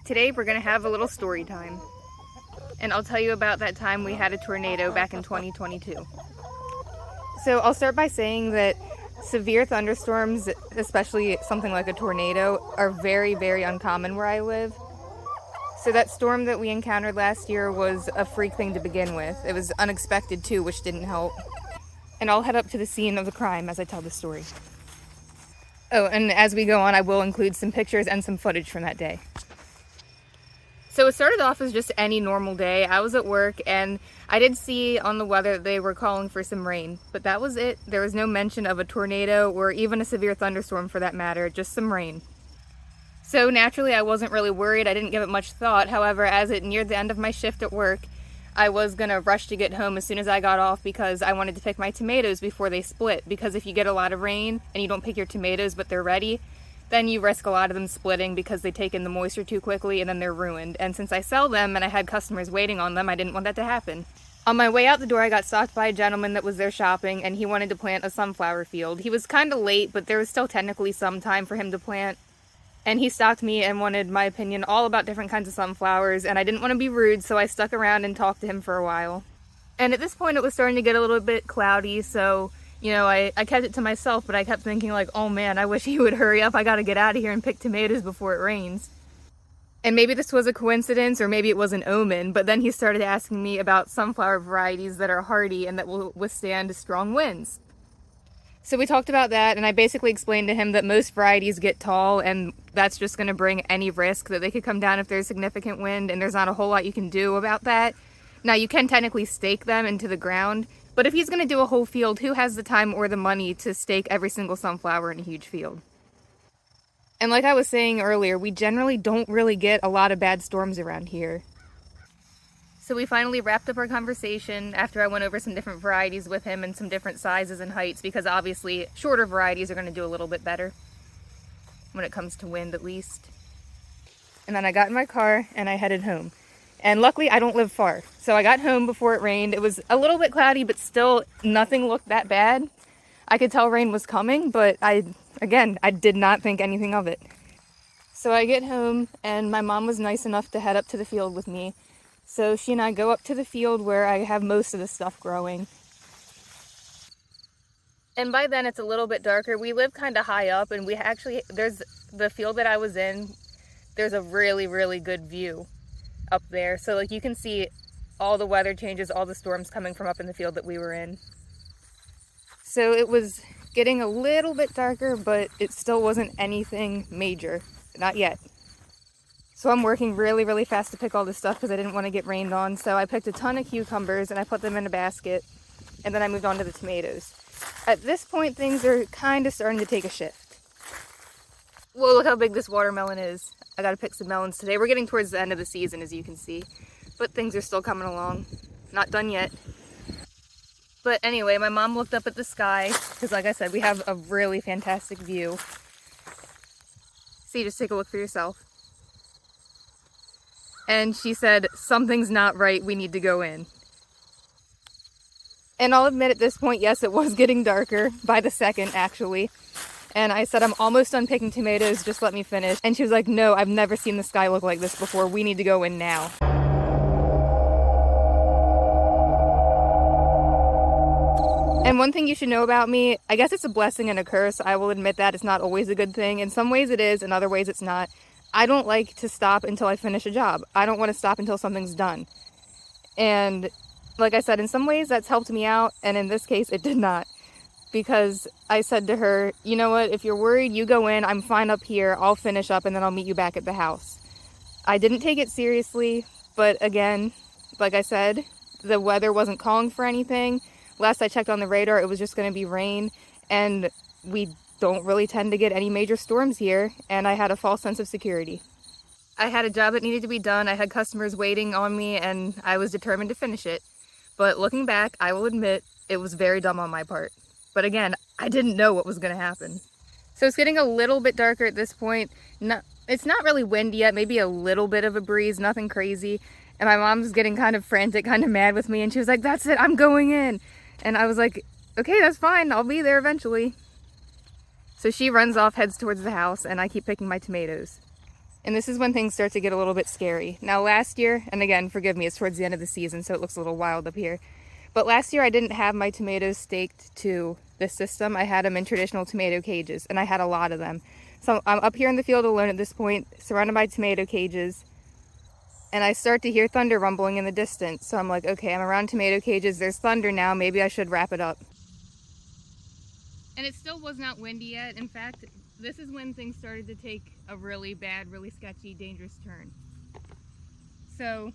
Today we're going to have a little story time. And I'll tell you about that time we had a tornado back in 2022. So I'll start by saying that severe thunderstorms, especially something like a tornado, are very, very uncommon where I live. So that storm that we encountered last year was a freak thing to begin with. It was unexpected too, which didn't help. And I'll head up to the scene of the crime as I tell the story. Oh, and as we go on, I will include some pictures and some footage from that day. So it started off as just any normal day. I was at work and I did see on the weather that they were calling for some rain, but that was it. There was no mention of a tornado or even a severe thunderstorm for that matter, just some rain. So naturally I wasn't really worried. I didn't give it much thought. However, as it neared the end of my shift at work, I was gonna rush to get home as soon as I got off because I wanted to pick my tomatoes before they split. Because if you get a lot of rain and you don't pick your tomatoes but they're ready, then you risk a lot of them splitting because they take in the moisture too quickly and then they're ruined. And since I sell them and I had customers waiting on them, I didn't want that to happen. On my way out the door, I got stopped by a gentleman that was there shopping and he wanted to plant a sunflower field. He was kind of late, but there was still technically some time for him to plant. And he stopped me and wanted my opinion all about different kinds of sunflowers, and I didn't want to be rude, so I stuck around and talked to him for a while. And at this point it was starting to get a little bit cloudy, so I kept it to myself, but I kept thinking like, oh man, I wish he would hurry up. I gotta get out of here and pick tomatoes before it rains. And maybe this was a coincidence or maybe it was an omen, but then he started asking me about sunflower varieties that are hardy and that will withstand strong winds. So we talked about that and I basically explained to him that most varieties get tall and that's just gonna bring any risk that they could come down if there's significant wind, and there's not a whole lot you can do about that. Now you can technically stake them into the ground, but if he's going to do a whole field, who has the time or the money to stake every single sunflower in a huge field? And like I was saying earlier, we generally don't really get a lot of bad storms around here. So we finally wrapped up our conversation after I went over some different varieties with him and some different sizes and heights, because obviously shorter varieties are going to do a little bit better when it comes to wind, at least. And then I got in my car and I headed home. And luckily I don't live far. So I got home before it rained. It was a little bit cloudy, but still nothing looked that bad. I could tell rain was coming, but I did not think anything of it. So I get home and my mom was nice enough to head up to the field with me. So she and I go up to the field where I have most of the stuff growing. And by then it's a little bit darker. We live kind of high up and there's the field that I was in, there's a really, really good view up there, so like you can see all the weather changes, all the storms coming from up in the field that we were in. So it was getting a little bit darker, but it still wasn't anything major, not yet. So I'm working really, really fast to pick all this stuff because I didn't want to get rained on. So I picked a ton of cucumbers and I put them in a basket, and then I moved on to the tomatoes. At this point things are kind of starting to take a shift. Whoa, look how big this watermelon is. I gotta pick some melons today. We're getting towards the end of the season, as you can see, but things are still coming along. Not done yet. But anyway, my mom looked up at the sky, because like I said, we have a really fantastic view. See, just take a look for yourself. And she said, something's not right, we need to go in. And I'll admit at this point, yes, it was getting darker, by the second actually. And I said, I'm almost done picking tomatoes, just let me finish. And she was like, no, I've never seen the sky look like this before. We need to go in now. And one thing you should know about me, I guess it's a blessing and a curse. I will admit that it's not always a good thing. In some ways it is, in other ways it's not. I don't like to stop until I finish a job. I don't want to stop until something's done. And like I said, in some ways that's helped me out, and in this case it did not. Because I said to her, you know what, if you're worried, you go in, I'm fine up here, I'll finish up and then I'll meet you back at the house. I didn't take it seriously, but again, like I said, the weather wasn't calling for anything. Last I checked on the radar, it was just going to be rain, and we don't really tend to get any major storms here, and I had a false sense of security. I had a job that needed to be done, I had customers waiting on me, and I was determined to finish it. But looking back, I will admit, it was very dumb on my part. But again, I didn't know what was going to happen. So it's getting a little bit darker at this point. It's not really windy yet, maybe a little bit of a breeze, nothing crazy. And my mom's getting kind of frantic, kind of mad with me, and she was like, that's it, I'm going in. And I was like, okay, that's fine, I'll be there eventually. So she runs off, heads towards the house, and I keep picking my tomatoes. And this is when things start to get a little bit scary. Now last year, and again, forgive me, it's towards the end of the season, so it looks a little wild up here. But last year I didn't have my tomatoes staked to this system. I had them in traditional tomato cages, and I had a lot of them. So I'm up here in the field alone at this point, surrounded by tomato cages, and I start to hear thunder rumbling in the distance. So I'm like, okay, I'm around tomato cages, there's thunder now, maybe I should wrap it up. And it still was not windy yet. In fact, this is when things started to take a really bad, really sketchy, dangerous turn. So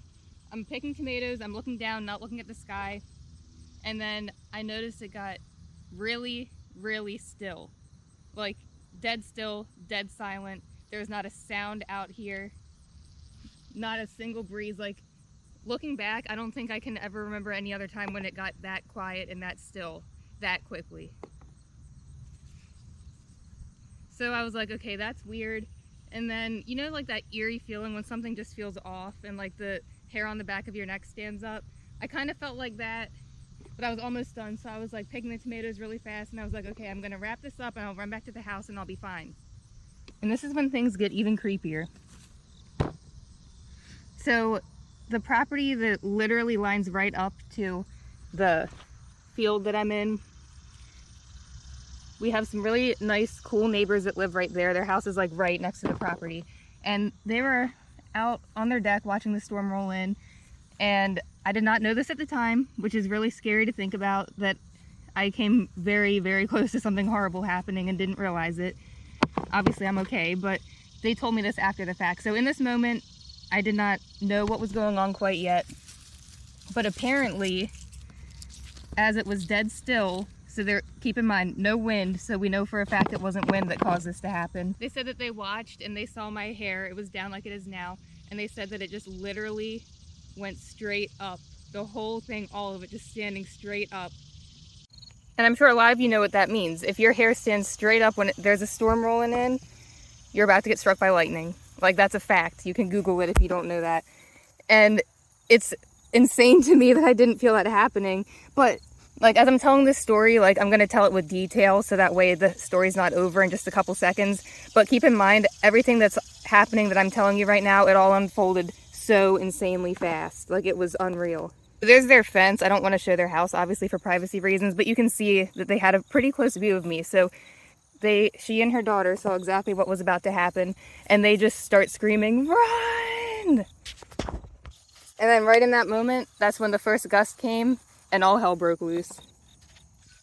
I'm picking tomatoes, I'm looking down, not looking at the sky, and then I noticed it got really, really still. Like dead still, dead silent. There was not a sound out here, not a single breeze. Like looking back, I don't think I can ever remember any other time when it got that quiet and that still that quickly. So I was like, okay, that's weird. And then, you know, like that eerie feeling when something just feels off and like the hair on the back of your neck stands up? I kind of felt like that, but I was almost done. So I was like picking the tomatoes really fast, and I was like, okay, I'm gonna wrap this up and I'll run back to the house and I'll be fine. And this is when things get even creepier. So the property that literally lines right up to the field that I'm in, we have some really nice, cool neighbors that live right there. Their house is like right next to the property. And they were out on their deck watching the storm roll in. And I did not know this at the time, which is really scary to think about, that I came very, very close to something horrible happening and didn't realize it. Obviously I'm okay, but they told me this after the fact. So in this moment, I did not know what was going on quite yet. But apparently, as it was dead still, so there, keep in mind, no wind, so we know for a fact it wasn't wind that caused this to happen. They said that they watched and they saw my hair, it was down like it is now, and they said that it just literally went straight up. The whole thing, all of it, just standing straight up. And I'm sure a lot of you know what that means. If your hair stands straight up when there's a storm rolling in, you're about to get struck by lightning. Like, that's a fact. You can Google it if you don't know that. And it's insane to me that I didn't feel that happening, but like, as I'm telling this story, like, I'm going to tell it with detail so that way the story's not over in just a couple seconds. But keep in mind, everything that's happening that I'm telling you right now, it all unfolded so insanely fast. Like, it was unreal. There's their fence. I don't want to show their house, obviously, for privacy reasons, but you can see that they had a pretty close view of me. So she and her daughter saw exactly what was about to happen, and they just start screaming, "Run!" And then right in that moment, that's when the first gust came, and all hell broke loose.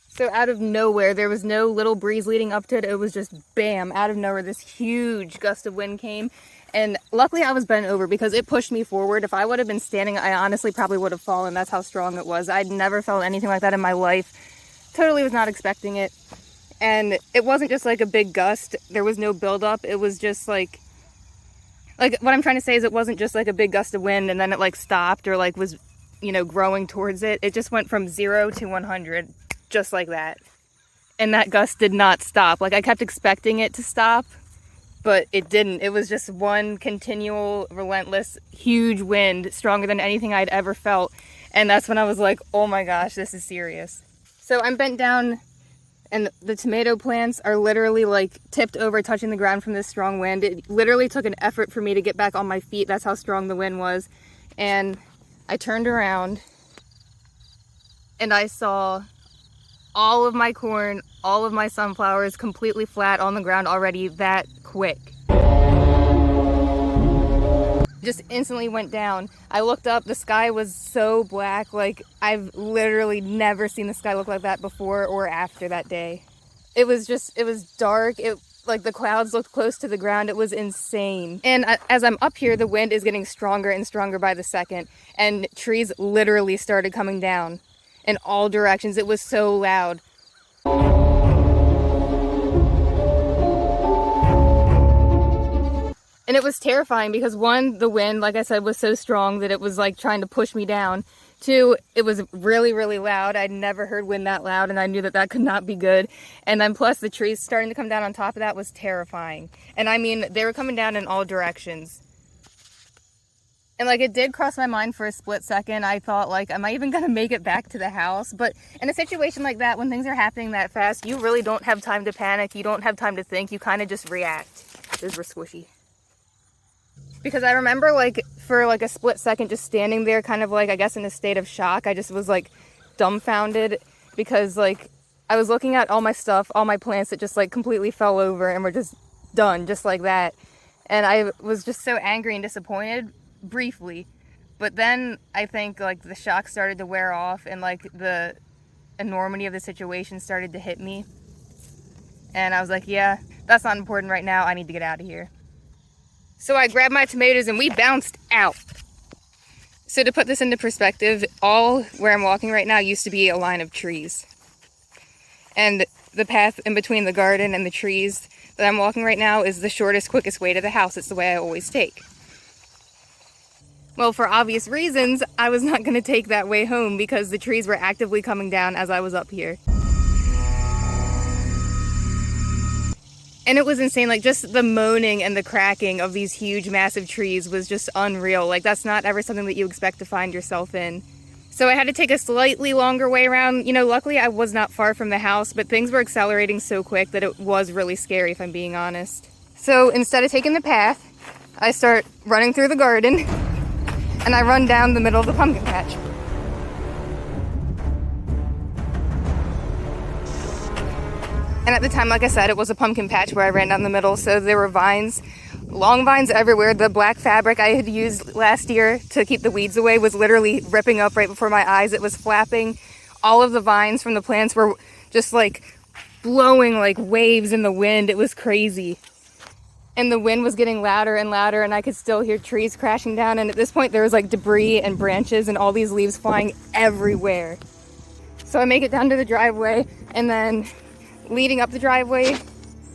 So out of nowhere, there was no little breeze leading up to it. It was just bam, out of nowhere, this huge gust of wind came. And luckily I was bent over because it pushed me forward. If I would have been standing, I honestly probably would have fallen. That's how strong it was. I'd never felt anything like that in my life. Totally was not expecting it. And it wasn't just like a big gust. There was no buildup. It was just like what I'm trying to say is it wasn't just like a big gust of wind and then it like stopped or like was, you know, growing towards it. It just went from 0 to 100, just like that. And that gust did not stop. Like, I kept expecting it to stop, but it didn't. It was just one continual, relentless, huge wind, stronger than anything I'd ever felt. And that's when I was like, oh my gosh, this is serious. So I'm bent down, and the tomato plants are literally like tipped over, touching the ground from this strong wind. It literally took an effort for me to get back on my feet. That's how strong the wind was. And I turned around and I saw all of my corn, all of my sunflowers completely flat on the ground already that quick. Just instantly went down. I looked up, the sky was so black, like I've literally never seen the sky look like that before or after that day. It was dark. Like the clouds looked close to the ground. It was insane. And as I'm up here, the wind is getting stronger and stronger by the second, and trees literally started coming down in all directions. It was so loud. And it was terrifying because one, the wind, like I said, was so strong that it was like trying to push me down. Two, it was really, really loud. I'd never heard wind that loud, and I knew that that could not be good. And then plus the trees starting to come down on top of that was terrifying. And I mean, they were coming down in all directions. And like, it did cross my mind for a split second. I thought, like, am I even gonna make it back to the house? But in a situation like that, when things are happening that fast, you really don't have time to panic. You don't have time to think. You kind of just react. Those were squishy. Because I remember, like, for like a split second just standing there kind of like, I guess, in a state of shock. I just was like dumbfounded because like I was looking at all my stuff, all my plants that just like completely fell over and were just done just like that. And I was just so angry and disappointed briefly. But then I think like the shock started to wear off and like the enormity of the situation started to hit me. And I was like, yeah, that's not important right now. I need to get out of here. So I grabbed my tomatoes and we bounced out. So to put this into perspective, all where I'm walking right now used to be a line of trees. And the path in between the garden and the trees that I'm walking right now is the shortest, quickest way to the house. It's the way I always take. Well, for obvious reasons, I was not going to take that way home because the trees were actively coming down as I was up here. And it was insane, like just the moaning and the cracking of these huge, massive trees was just unreal. Like that's not ever something that you expect to find yourself in. So I had to take a slightly longer way around. You know, luckily I was not far from the house, but things were accelerating so quick that it was really scary, if I'm being honest. So instead of taking the path, I start running through the garden and I run down the middle of the pumpkin patch. And at the time, like I said, it was a pumpkin patch where I ran down the middle, so there were vines, long vines everywhere. The black fabric I had used last year to keep the weeds away was literally ripping up right before my eyes. It was flapping. All of the vines from the plants were just like blowing like waves in the wind. It was crazy. And the wind was getting louder and louder, and I could still hear trees crashing down. And at this point, there was like debris and branches and all these leaves flying everywhere. So I make it down to the driveway, and then leading up the driveway,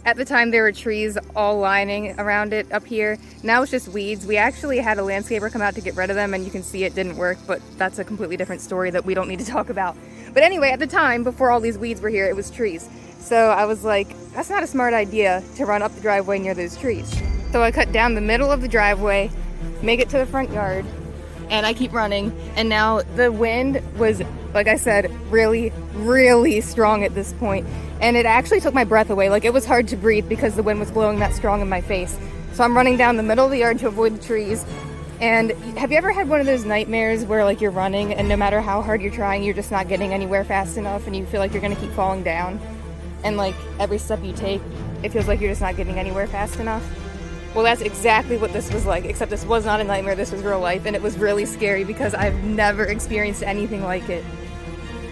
at the time there were trees all lining around it up here. Now it's just weeds. We actually had a landscaper come out to get rid of them, and you can see it didn't work, but that's a completely different story that we don't need to talk about. But anyway, at the time, before all these weeds were here, it was trees. So I was like, that's not a smart idea to run up the driveway near those trees. So I cut down the middle of the driveway, make it to the front yard, and I keep running. And now the wind was, like I said, really, really strong at this point. And it actually took my breath away. Like it was hard to breathe because the wind was blowing that strong in my face. So I'm running down the middle of the yard to avoid the trees. And have you ever had one of those nightmares where like you're running and no matter how hard you're trying, you're just not getting anywhere fast enough and you feel like you're gonna keep falling down? And like every step you take, it feels like you're just not getting anywhere fast enough? Well, that's exactly what this was like, except this was not a nightmare, this was real life, and it was really scary because I've never experienced anything like it.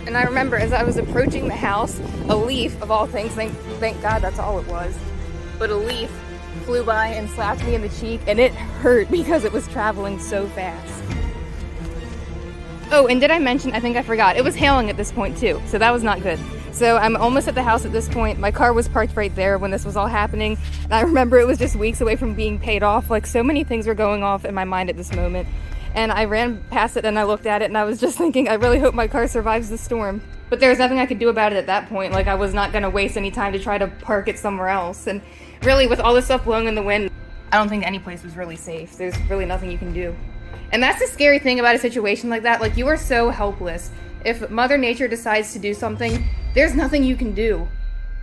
And I remember as I was approaching the house, a leaf, of all things, thank God that's all it was, but a leaf flew by and slapped me in the cheek, and it hurt because it was traveling so fast. Oh, and did I mention, I think I forgot, it was hailing at this point too, so that was not good. So I'm almost at the house at this point. My car was parked right there when this was all happening. And I remember it was just weeks away from being paid off. Like so many things were going off in my mind at this moment. And I ran past it and I looked at it and I was just thinking, I really hope my car survives the storm. But there was nothing I could do about it at that point. Like I was not going to waste any time to try to park it somewhere else. And really with all this stuff blowing in the wind, I don't think any place was really safe. There's really nothing you can do. And that's the scary thing about a situation like that. Like you are so helpless. If Mother Nature decides to do something, there's nothing you can do.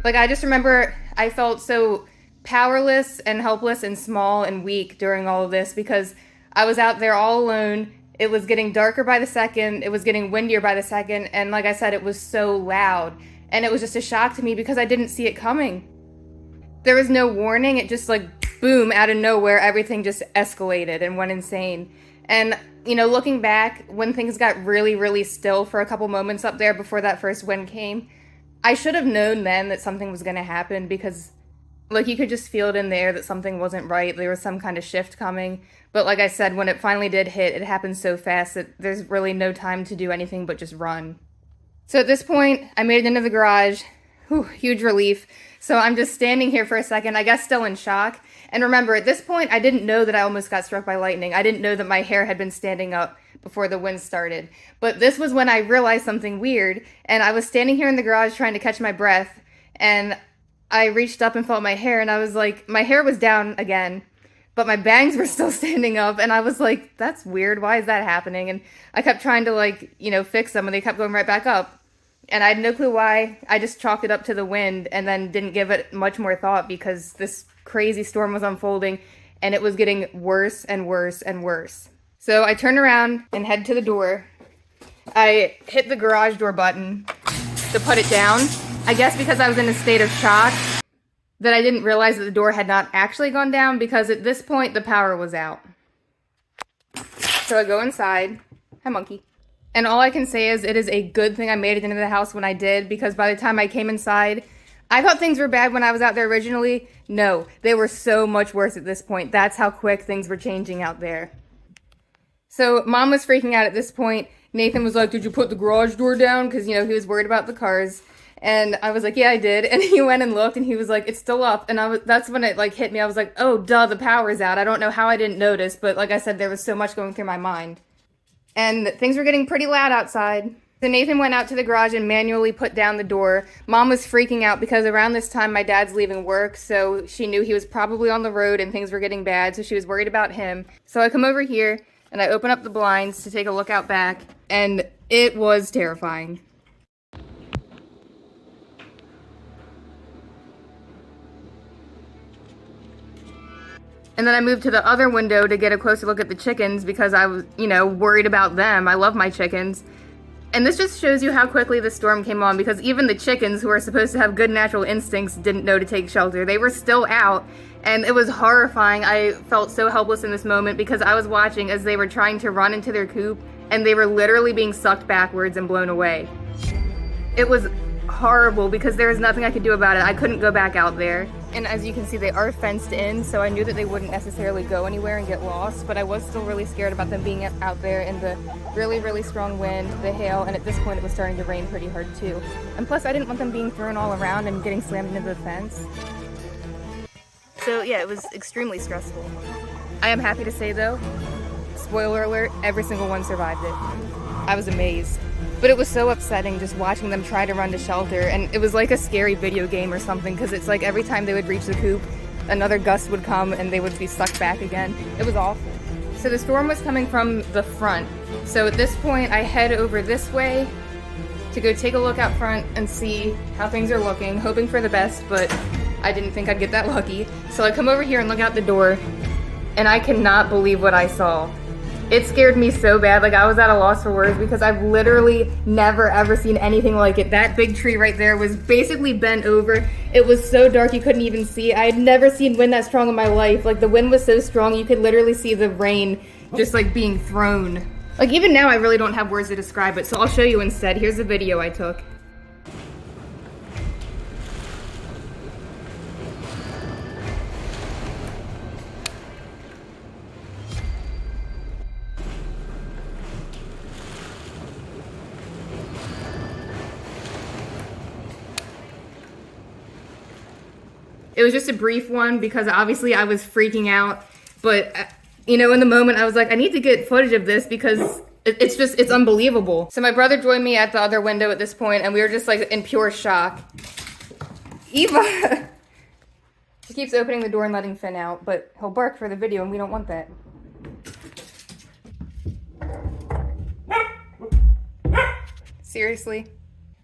Like I just remember I felt so powerless and helpless and small and weak during all of this because I was out there all alone. It was getting darker by the second. It was getting windier by the second. And like I said, it was so loud. And it was just a shock to me because I didn't see it coming. There was no warning. It just like boom, out of nowhere, everything just escalated and went insane. And, you know, looking back, when things got really, really still for a couple moments up there before that first wind came, I should have known then that something was going to happen because, like, you could just feel it in the air that something wasn't right. There was some kind of shift coming. But like I said, when it finally did hit, it happened so fast that there's really no time to do anything but just run. So at this point, I made it into the garage. Whew, huge relief. So I'm just standing here for a second, I guess still in shock. And remember, at this point, I didn't know that I almost got struck by lightning. I didn't know that my hair had been standing up before the wind started. But this was when I realized something weird. And I was standing here in the garage trying to catch my breath. And I reached up and felt my hair. And I was like, my hair was down again. But my bangs were still standing up. And I was like, that's weird. Why is that happening? And I kept trying to, like, you know, fix them. And they kept going right back up. And I had no clue why. I just chalked it up to the wind and then didn't give it much more thought because this crazy storm was unfolding and it was getting worse and worse and worse. So I turned around and head to the door. I hit the garage door button to put it down. I guess because I was in a state of shock that I didn't realize that the door had not actually gone down, because at this point the power was out. So I go inside. Hi, monkey. And all I can say is it is a good thing I made it into the house when I did, because by the time I came inside, I thought things were bad when I was out there originally. No, they were so much worse at this point. That's how quick things were changing out there. So Mom was freaking out at this point. Nathan was like, "Did you put the garage door down?" Because, you know, he was worried about the cars. And I was like, "Yeah, I did." And he went and looked, and he was like, "It's still up." And that's when it like hit me. I was like, "Oh, duh, the power's out." I don't know how I didn't notice, but like I said, there was so much going through my mind. And things were getting pretty loud outside. So Nathan went out to the garage and manually put down the door. Mom was freaking out because around this time my dad's leaving work, so she knew he was probably on the road and things were getting bad, so she was worried about him. So I come over here and I open up the blinds to take a look out back, and it was terrifying. And then I moved to the other window to get a closer look at the chickens because I was, you know, worried about them. I love my chickens. And this just shows you how quickly the storm came on, because even the chickens, who are supposed to have good natural instincts, didn't know to take shelter. They were still out, and it was horrifying. I felt so helpless in this moment because I was watching as they were trying to run into their coop, and they were literally being sucked backwards and blown away. It was horrible because there was nothing I could do about it. I couldn't go back out there. And as you can see, they are fenced in, so I knew that they wouldn't necessarily go anywhere and get lost, but I was still really scared about them being out there in the really, really strong wind, the hail, and at this point it was starting to rain pretty hard too. And plus I didn't want them being thrown all around and getting slammed into the fence. So yeah, it was extremely stressful. I am happy to say though, spoiler alert, every single one survived it. I was amazed. But it was so upsetting just watching them try to run to shelter, and it was like a scary video game or something, because it's like every time they would reach the coop, another gust would come and they would be sucked back again. It was awful. So the storm was coming from the front. So at this point I head over this way to go take a look out front and see how things are looking, hoping for the best, but I didn't think I'd get that lucky. So I come over here and look out the door, and I cannot believe what I saw. It scared me so bad, like I was at a loss for words, because I've literally never ever seen anything like it. That big tree right there was basically bent over. It was so dark you couldn't even see. I had never seen wind that strong in my life. Like the wind was so strong you could literally see the rain just like being thrown. Like even now I really don't have words to describe it, so I'll show you instead. Here's a video I took. It was just a brief one because obviously I was freaking out, but you know, in the moment I was like, I need to get footage of this because it's unbelievable. So my brother joined me at the other window at this point, and we were just like in pure shock. Eva! She keeps opening the door and letting Finn out, but he'll bark for the video and we don't want that. Seriously?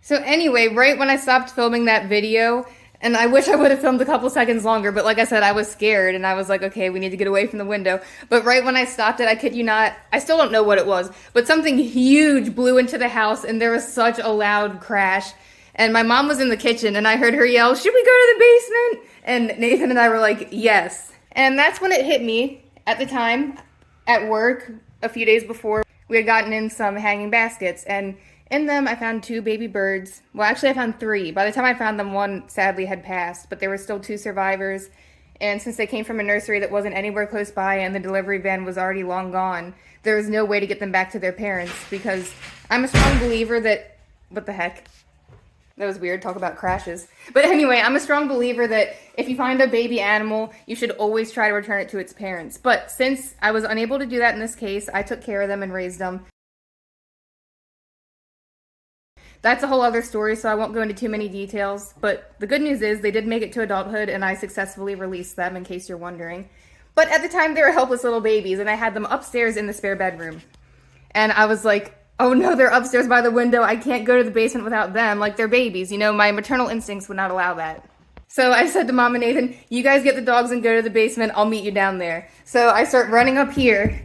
So anyway, right when I stopped filming that video, and I wish I would have filmed a couple seconds longer, but like I said, I was scared and I was like, okay, we need to get away from the window. But right when I stopped it, I kid you not, I still don't know what it was, but something huge blew into the house and there was such a loud crash. And my mom was in the kitchen and I heard her yell, "Should we go to the basement?" And Nathan and I were like, yes. And that's when it hit me. At the time, at work, a few days before, we had gotten in some hanging baskets, and in them, I found 2 baby birds. Well, actually, I found 3. By the time I found them, one sadly had passed, but there were still 2 survivors. And since they came from a nursery that wasn't anywhere close by and the delivery van was already long gone, there was no way to get them back to their parents, because I'm a strong believer that... What the heck? That was weird, talk about crashes. But anyway, I'm a strong believer that if you find a baby animal, you should always try to return it to its parents. But since I was unable to do that in this case, I took care of them and raised them. That's a whole other story, so I won't go into too many details, but the good news is they did make it to adulthood and I successfully released them, in case you're wondering. But at the time, they were helpless little babies, and I had them upstairs in the spare bedroom. And I was like, oh no, they're upstairs by the window, I can't go to the basement without them, like they're babies, you know, my maternal instincts would not allow that. So I said to Mom and Nathan, you guys get the dogs and go to the basement. I'll meet you down there. So I start running up here.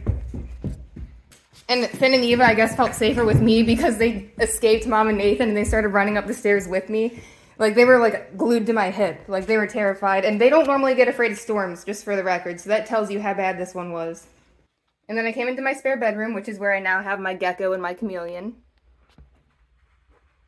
And Finn and Eva, I guess, felt safer with me because they escaped Mom and Nathan and they started running up the stairs with me. Like, they were, like, glued to my hip. Like, they were terrified. And they don't normally get afraid of storms, just for the record. So that tells you how bad this one was. And then I came into my spare bedroom, which is where I now have my gecko and my chameleon.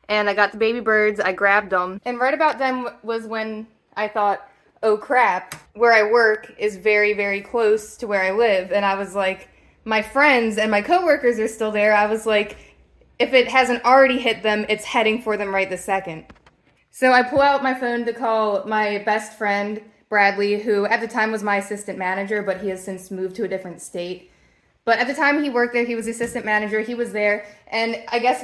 And I got the baby birds, I grabbed them. And right about then was when I thought, oh crap, where I work is very, very close to where I live. And I was like, my friends and my coworkers are still there. I was like, if it hasn't already hit them, it's heading for them right this second. So I pull out my phone to call my best friend, Bradley, who at the time was my assistant manager, but he has since moved to a different state. But at the time he worked there, he was assistant manager, he was there, and I guess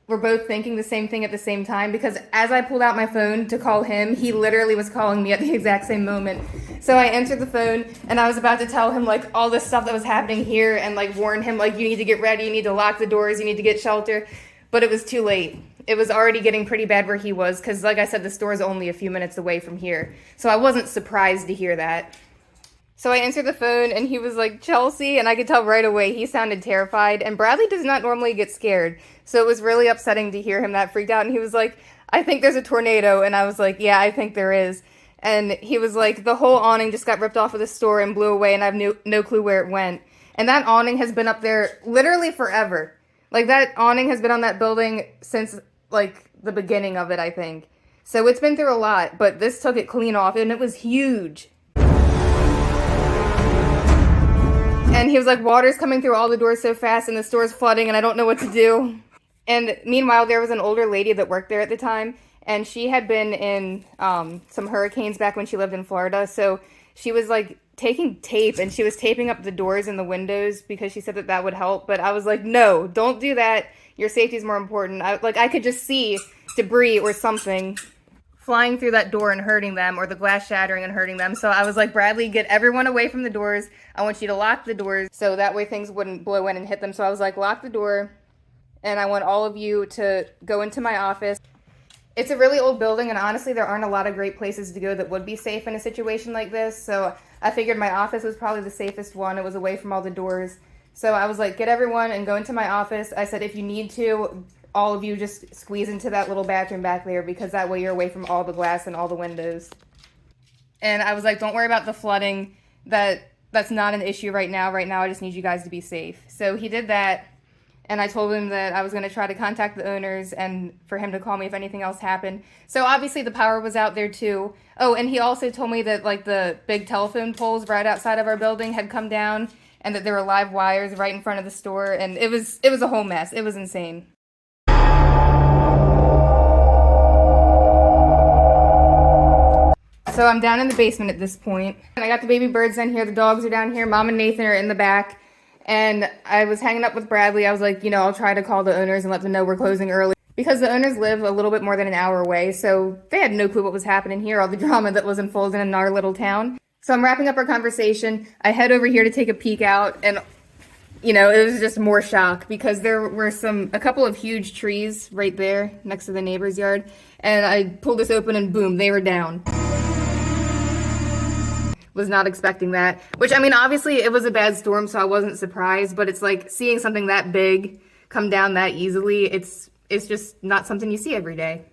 we're both thinking the same thing at the same time, because as I pulled out my phone to call him, he literally was calling me at the exact same moment. So I answered the phone, and I was about to tell him, like, all this stuff that was happening here, and, like, warn him, like, you need to get ready, you need to lock the doors, you need to get shelter, but it was too late. It was already getting pretty bad where he was, because, like I said, the store is only a few minutes away from here. So I wasn't surprised to hear that. So I answered the phone, and he was like, Chelsea, and I could tell right away he sounded terrified, and Bradley does not normally get scared, so it was really upsetting to hear him that freaked out, and he was like, I think there's a tornado, and I was like, yeah, I think there is, and he was like, the whole awning just got ripped off of the store and blew away, and I have no clue where it went, and that awning has been up there literally forever. Like, that awning has been on that building since, like, the beginning of it, I think. So it's been through a lot, but this took it clean off, and it was huge. And he was like, water's coming through all the doors so fast, and the store's flooding, and I don't know what to do. And meanwhile, there was an older lady that worked there at the time, and she had been in some hurricanes back when she lived in Florida, so she was, like, taking tape, and she was taping up the doors and the windows because she said that that would help, but I was like, no, don't do that. Your safety is more important. I could just see debris or something flying through that door and hurting them, or the glass shattering and hurting them. So I was like, Bradley, get everyone away from the doors. I want you to lock the doors so that way things wouldn't blow in and hit them. So I was like, lock the door, and I want all of you to go into my office. It's a really old building, and honestly, there aren't a lot of great places to go that would be safe in a situation like this. So I figured my office was probably the safest one. It was away from all the doors. So I was like, get everyone and go into my office. I said, if you need to, all of you just squeeze into that little bathroom back there, because that way you're away from all the glass and all the windows. And I was like, don't worry about the flooding. That's not an issue right now. Right now, I just need you guys to be safe. So he did that, and I told him that I was going to try to contact the owners and for him to call me if anything else happened. So obviously the power was out there too. Oh, and he also told me that, like, the big telephone poles right outside of our building had come down, and that there were live wires right in front of the store, and it was a whole mess. It was insane. So I'm down in the basement at this point. And I got the baby birds in here, the dogs are down here, Mom and Nathan are in the back. And I was hanging up with Bradley. I was like, I'll try to call the owners and let them know we're closing early. Because the owners live a little bit more than an hour away, so they had no clue what was happening here, all the drama that was unfolding in our little town. So I'm wrapping up our conversation. I head over here to take a peek out, and it was just more shock because there were a couple of huge trees right there next to the neighbor's yard. And I pulled this open and boom, they were down. Was not expecting that, which, obviously it was a bad storm, so I wasn't surprised, but it's like seeing something that big come down that easily, it's just not something you see every day.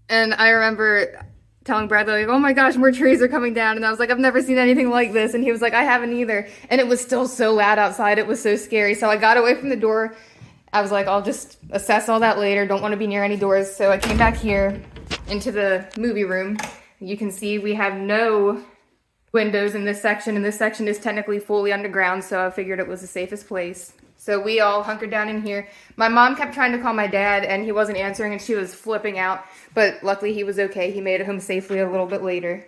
And I remember telling Bradley, like, oh my gosh, more trees are coming down, and I was like, I've never seen anything like this, and he was like, I haven't either, and it was still so loud outside, it was so scary, so I got away from the door. I was like, I'll just assess all that later, don't want to be near any doors, so I came back here into the movie room. You can see we have no windows in this section, and this section is technically fully underground, so I figured it was the safest place. So we all hunkered down in here. My mom kept trying to call my dad, and he wasn't answering, and she was flipping out, but luckily he was okay. He made it home safely a little bit later.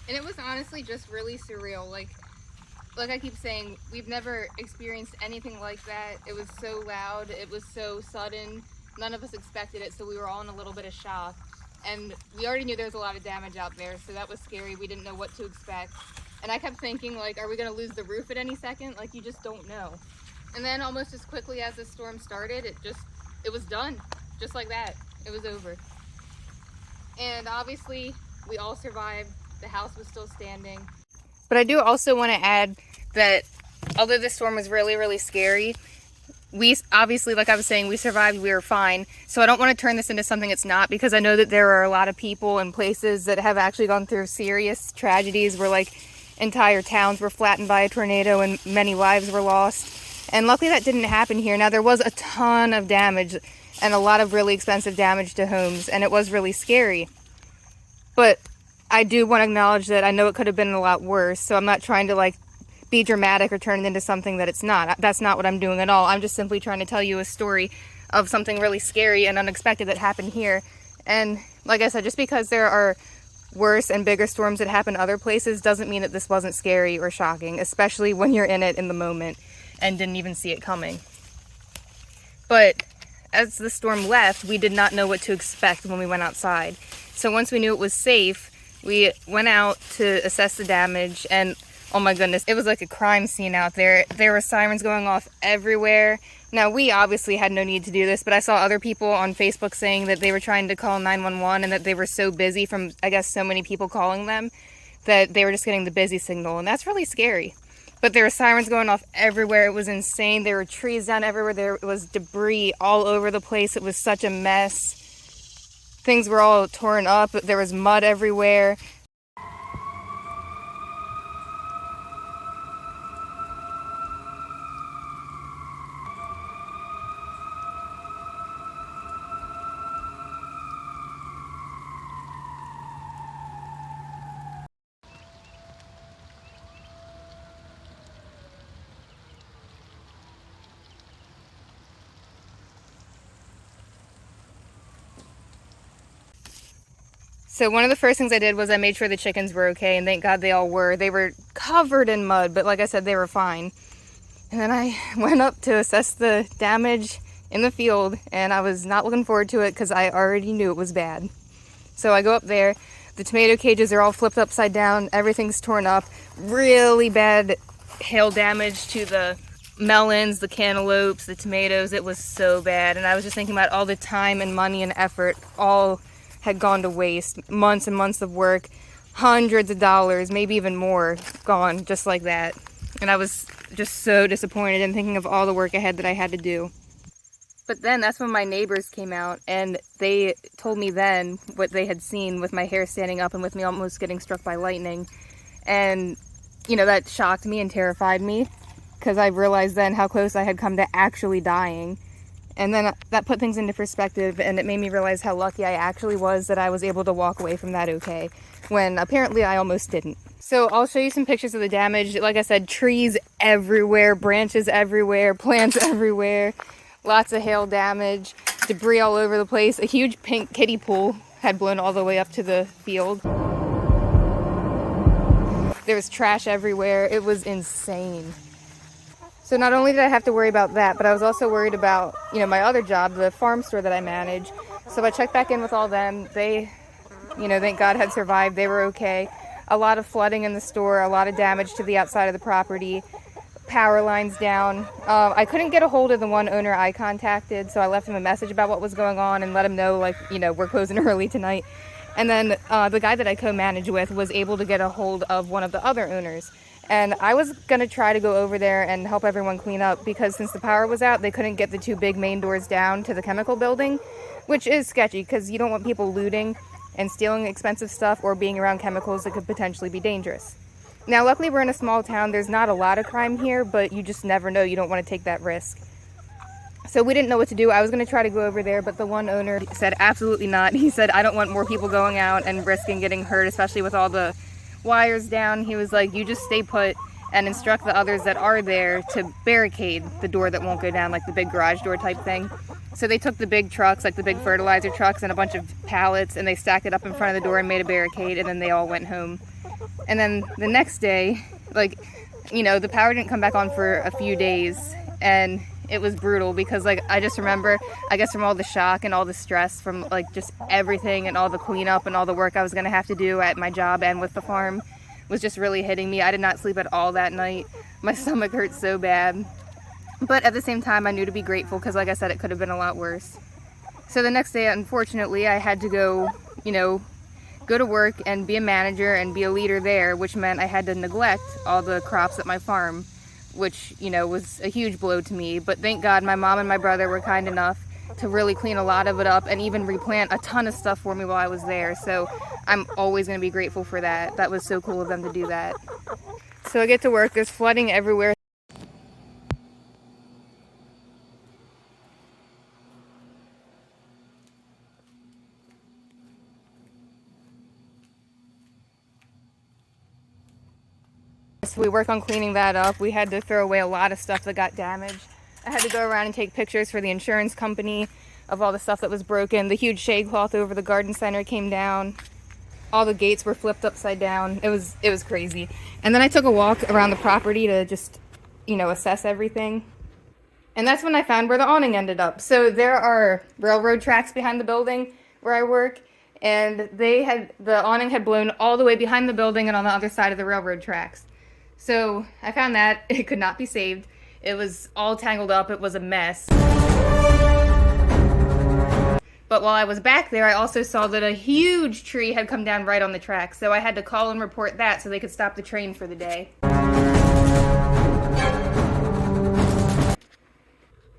And it was honestly just really surreal. Like I keep saying, we've never experienced anything like that. It was so loud, it was so sudden. None of us expected it, so we were all in a little bit of shock. And we already knew there was a lot of damage out there, so that was scary. We didn't know what to expect. And I kept thinking, like, are we going to lose the roof at any second? Like, you just don't know. And then almost as quickly as the storm started, it was done. Just like that. It was over. And obviously we all survived. The house was still standing. But I do also want to add that although this storm was really, really scary, we obviously, like I was saying, we survived, we were fine. So I don't want to turn this into something it's not, because I know that there are a lot of people and places that have actually gone through serious tragedies where like entire towns were flattened by a tornado and many lives were lost. And luckily that didn't happen here. Now there was a ton of damage and a lot of really expensive damage to homes, and it was really scary. But I do want to acknowledge that I know it could have been a lot worse, so I'm not trying to like be dramatic or turn it into something that it's not. That's not what I'm doing at all. I'm just simply trying to tell you a story of something really scary and unexpected that happened here. And like I said, just because there are worse and bigger storms that happen other places doesn't mean that this wasn't scary or shocking, especially when you're in it in the moment and didn't even see it coming. But as the storm left, we did not know what to expect when we went outside. So once we knew it was safe, we went out to assess the damage, and oh my goodness, it was like a crime scene out there. There were sirens going off everywhere. Now, we obviously had no need to do this, but I saw other people on Facebook saying that they were trying to call 911 and that they were so busy from, I guess, so many people calling them that they were just getting the busy signal, and that's really scary. But there were sirens going off everywhere. It was insane. There were trees down everywhere. There was debris all over the place. It was such a mess. Things were all torn up. There was mud everywhere. So one of the first things I did was I made sure the chickens were okay, and thank God they all were. They were covered in mud, but like I said, they were fine. And then I went up to assess the damage in the field, and I was not looking forward to it because I already knew it was bad. So I go up there, the tomato cages are all flipped upside down, everything's torn up, really bad hail damage to the melons, the cantaloupes, the tomatoes. It was so bad, and I was just thinking about all the time and money and effort all had gone to waste. Months and months of work, hundreds of dollars, maybe even more, gone just like that. And I was just so disappointed and thinking of all the work ahead that I had to do. But then that's when my neighbors came out, and they told me then what they had seen with my hair standing up and with me almost getting struck by lightning. And, you know, that shocked me and terrified me, because I realized then how close I had come to actually dying. And then that put things into perspective, and it made me realize how lucky I actually was that I was able to walk away from that okay, when apparently I almost didn't. So I'll show you some pictures of the damage. Like I said, trees everywhere, branches everywhere, plants everywhere, lots of hail damage, debris all over the place. A huge pink kiddie pool had blown all the way up to the field. There was trash everywhere. It was insane. So not only did I have to worry about that, but I was also worried about, you know, my other job, the farm store that I manage. So I checked back in with all them. They, you know, thank God had survived. They were okay. A lot of flooding in the store, a lot of damage to the outside of the property, power lines down. I couldn't get a hold of the one owner I contacted, so I left him a message about what was going on and let him know, like, you know, we're closing early tonight. And then the guy that I co-manage with was able to get a hold of one of the other owners. And I was going to try to go over there and help everyone clean up, because since the power was out, they couldn't get the two big main doors down to the chemical building, which is sketchy because you don't want people looting and stealing expensive stuff or being around chemicals that could potentially be dangerous. Now, luckily, we're in a small town. There's not a lot of crime here, but you just never know. You don't want to take that risk. So we didn't know what to do. I was going to try to go over there, but the one owner said absolutely not. He said, I don't want more people going out and risking getting hurt, especially with all the wires down. He was like, you just stay put and instruct the others that are there to barricade the door that won't go down, like the big garage door type thing. So they took the big trucks, like the big fertilizer trucks and a bunch of pallets, and they stacked it up in front of the door and made a barricade, and then they all went home. And then the next day, like, you know, the power didn't come back on for a few days, and it was brutal because, like, I just remember, I guess from all the shock and all the stress from, like, just everything and all the cleanup and all the work I was going to have to do at my job and with the farm was just really hitting me. I did not sleep at all that night. My stomach hurt so bad. But at the same time, I knew to be grateful because, like I said, it could have been a lot worse. So the next day, unfortunately, I had to go, go to work and be a manager and be a leader there, which meant I had to neglect all the crops at my farm, which, was a huge blow to me. But thank God my mom and my brother were kind enough to really clean a lot of it up and even replant a ton of stuff for me while I was there. So I'm always going to be grateful for that. That was so cool of them to do that. So I get to work, there's flooding everywhere. So we work on cleaning that up. We had to throw away a lot of stuff that got damaged. I had to go around and take pictures for the insurance company of all the stuff that was broken. The huge shade cloth over the garden center came down. All the gates were flipped upside down. It was crazy. And then I took a walk around the property to just, assess everything. And that's when I found where the awning ended up. So there are railroad tracks behind the building where I work, and the awning had blown all the way behind the building and on the other side of the railroad tracks. So I found that it could not be saved. It was all tangled up. It was a mess. But while I was back there, I also saw that a huge tree had come down right on the track. So I had to call and report that so they could stop the train for the day.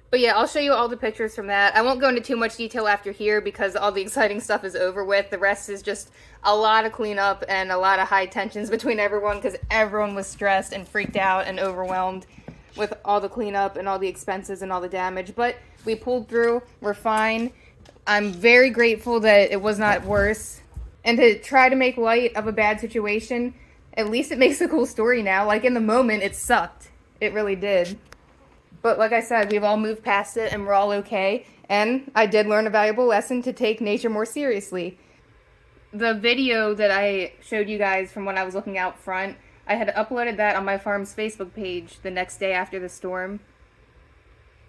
But yeah, I'll show you all the pictures from that. I won't go into too much detail after here because all the exciting stuff is over with. The rest is just a lot of cleanup and a lot of high tensions between everyone because everyone was stressed and freaked out and overwhelmed with all the cleanup and all the expenses and all the damage. But we pulled through. We're fine. I'm very grateful that it was not worse. And to try to make light of a bad situation, at least it makes a cool story now. Like in the moment, it sucked. It really did. But like I said, we've all moved past it and we're all okay. And I did learn a valuable lesson to take nature more seriously. The video that I showed you guys from when I was looking out front, I had uploaded that on my farm's Facebook page the next day after the storm.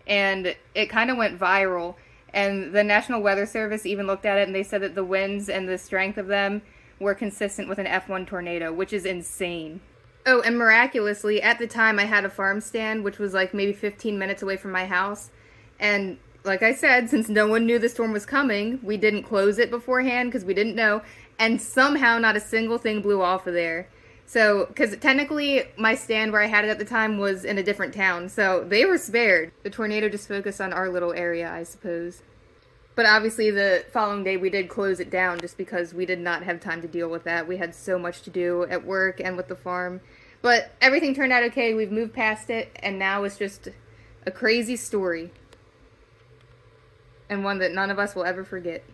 And it kind of went viral. And the National Weather Service even looked at it and they said that the winds and the strength of them were consistent with an F1 tornado, which is insane. Oh, and miraculously, at the time, I had a farm stand, which was like maybe 15 minutes away from my house. And like I said, since no one knew the storm was coming, we didn't close it beforehand because we didn't know. And somehow not a single thing blew off of there. So, because technically my stand where I had it at the time was in a different town. So they were spared. The tornado just focused on our little area, I suppose. But obviously the following day we did close it down just because we did not have time to deal with that. We had so much to do at work and with the farm. But everything turned out okay. We've moved past it and now it's just a crazy story. And one that none of us will ever forget.